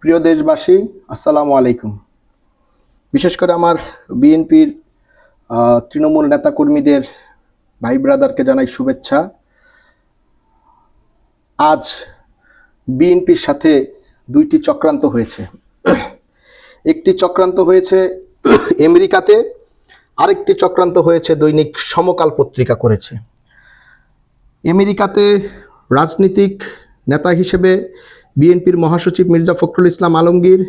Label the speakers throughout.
Speaker 1: প্রিয় দেশবাসী, আসসালামু আলাইকুম। বিশেষ করে আমার বিএনপির তৃণমূল নেতাকর্মীদের ভাই ব্রাদারকে জানাই শুভেচ্ছা। আজ বিএনপির সাথে দুইটি চক্রান্ত হয়েছে। একটি চক্রান্ত হয়েছে আমেরিকাতে, আরেকটি চক্রান্ত হয়েছে দৈনিক সমকাল পত্রিকা করেছে। আমেরিকাতে রাজনীতিক নেতা হিসেবে বিএনপির মহাসচিব মির্জা ফখরুল ইসলাম আলমগীর,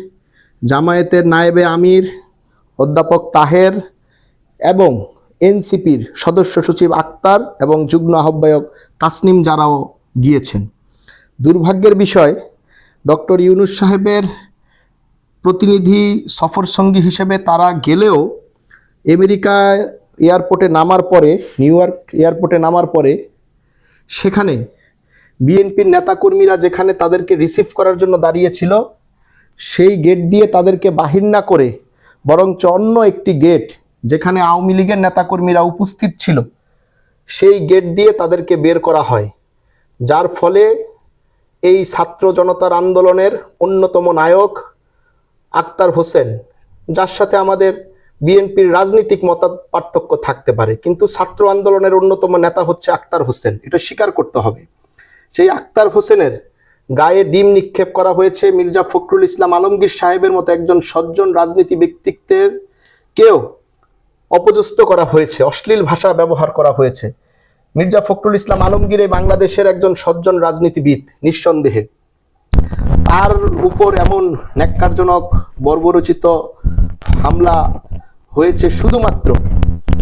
Speaker 1: জামায়াতের নায়েবে আমির অধ্যাপক তাহের এবং এনসিপির সদস্য সচিব আক্তার এবং যুগ্ম আহ্বায়ক তাসনিম জারাও গিয়েছেন। দুর্ভাগ্যের বিষয়, ডক্টর ইউনূস সাহেবের প্রতিনিধি সফর সঙ্গী হিসেবে তারা গেলেও আমেরিকা এয়ারপোর্টে নামার পরে, নিউ ইয়র্ক এয়ারপোর্টে নামার পরে সেখানে বিএনপির নেতাকর্মীরা যেখানে তাদেরকে রিসিভ করার জন্য দাঁড়িয়েছিল, সেই গেট দিয়ে তাদেরকে বাহির না করে বরঞ্চ অন্য একটি গেট, যেখানে আওয়ামী লীগের নেতাকর্মীরা উপস্থিত ছিল, সেই গেট দিয়ে তাদেরকে বের করা হয়। যার ফলে এই ছাত্র জনতার আন্দোলনের অন্যতম নায়ক আক্তার হোসেন, যার সাথে আমাদের বিএনপির রাজনৈতিক মত পার্থক্য থাকতে পারে, কিন্তু ছাত্র আন্দোলনের অন্যতম নেতা হচ্ছে আক্তার হোসেন, এটা স্বীকার করতে হবে। সেই আক্তার হোসেনের গায়ে ডিম নিক্ষেপ করা হয়েছে। মির্জা ফখরুল ইসলাম আলমগীর সাহেবের মতো একজন সজ্জন রাজনীতি ব্যক্তিত্বের কেও অপদস্থ করা হয়েছে, অশ্লীল ভাষা ব্যবহার করা হয়েছে। মির্জা ফখরুল ইসলাম আলমগীর এই বাংলাদেশের একজন সজ্জন রাজনীতিবিদ, নিঃসন্দেহে। তার উপর এমন ন্যাক্কারজনক বর্বরচিত হামলা হয়েছে শুধুমাত্র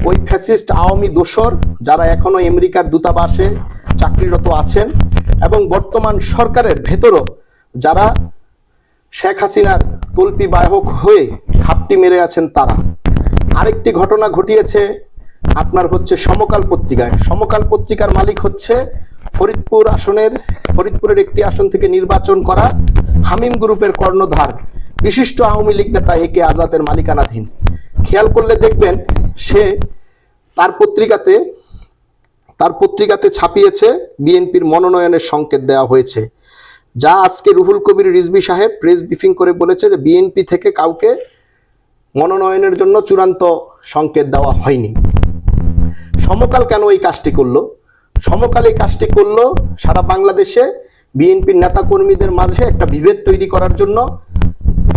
Speaker 1: ওই ফ্যাসিস্ট আওয়ামী দোসর, যারা এখনো আমেরিকার দূতাবাসে চাকরিরত আছেন এবং বর্তমান সরকারের ভেতরও যারা শেখ হাসিনার তল্পি বাহক হয়ে ঘাপটি মেরে আছেন তারা। আরেকটি ঘটনা ঘটিয়েছে আপনার হচ্ছে সমকাল পত্রিকায়। সমকাল পত্রিকার মালিক হচ্ছে ফরিদপুরের একটি আসন থেকে নির্বাচন করা হামিম গ্রুপের কর্ণধার বিশিষ্ট আওয়ামী লীগ নেতা একে আজাদের মালিকানাধীন। খেয়াল করলে দেখবেন সে তার পত্রিকাতে ছাপিয়েছে বিএনপির মনোনয়নের সংকেত দেওয়া হয়েছে, যা আজকে রুহুল কবির রিজভী সাহেব প্রেস ব্রিফিং করে বলেছে যে বিএনপি থেকে কাউকে মনোনয়নের জন্য চূড়ান্ত সংকেত দেওয়া হয়নি। সমকাল কেন এই কাজটি করলো? সমকাল এই কাজটি করলো সারা বাংলাদেশে বিএনপির নেতাকর্মীদের মাঝে একটা বিভেদ তৈরি করার জন্য।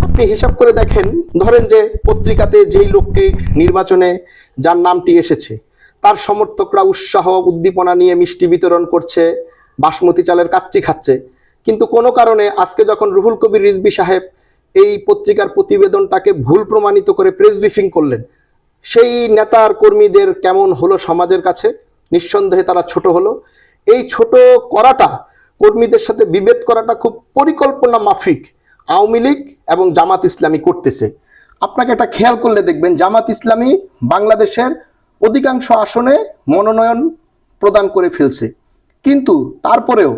Speaker 1: আপনি হিসাব করে দেখেন, ধরেন যে পত্রিকাতে যেই লোকটি নির্বাচনে যার নামটি এসেছে, তার সমর্থকরা উৎসাহ উদ্দীপনা নিয়ে মিষ্টি বিতরণ করছে, বাসমতি চালের কাচ্চি খাচ্ছে, কিন্তু কোনো কারণে আজকে যখন রুহুল কবির রিজভী সাহেব এই পত্রিকার প্রতিবেদনটাকে ভুল প্রমাণিত করে প্রেস ব্রিফিং করলেন, সেই নেতার কর্মীদের কেমন হলো সমাজের কাছে? নিঃসন্দেহে তারা ছোট হলো। এই ছোট করাটা, কর্মীদের সাথে বিভেদ করাটা খুব পরিকল্পনা মাফিক আওয়ামী লীগ এবং জামাত ইসলামী করতেছে। আপনাকে এটা খেয়াল করলে দেখবেন, জামাত ইসলামী বাংলাদেশের অধিকাংশ আসনে মনোনয়ন প্রদান করে ফেলছে, কিন্তু তারপরেও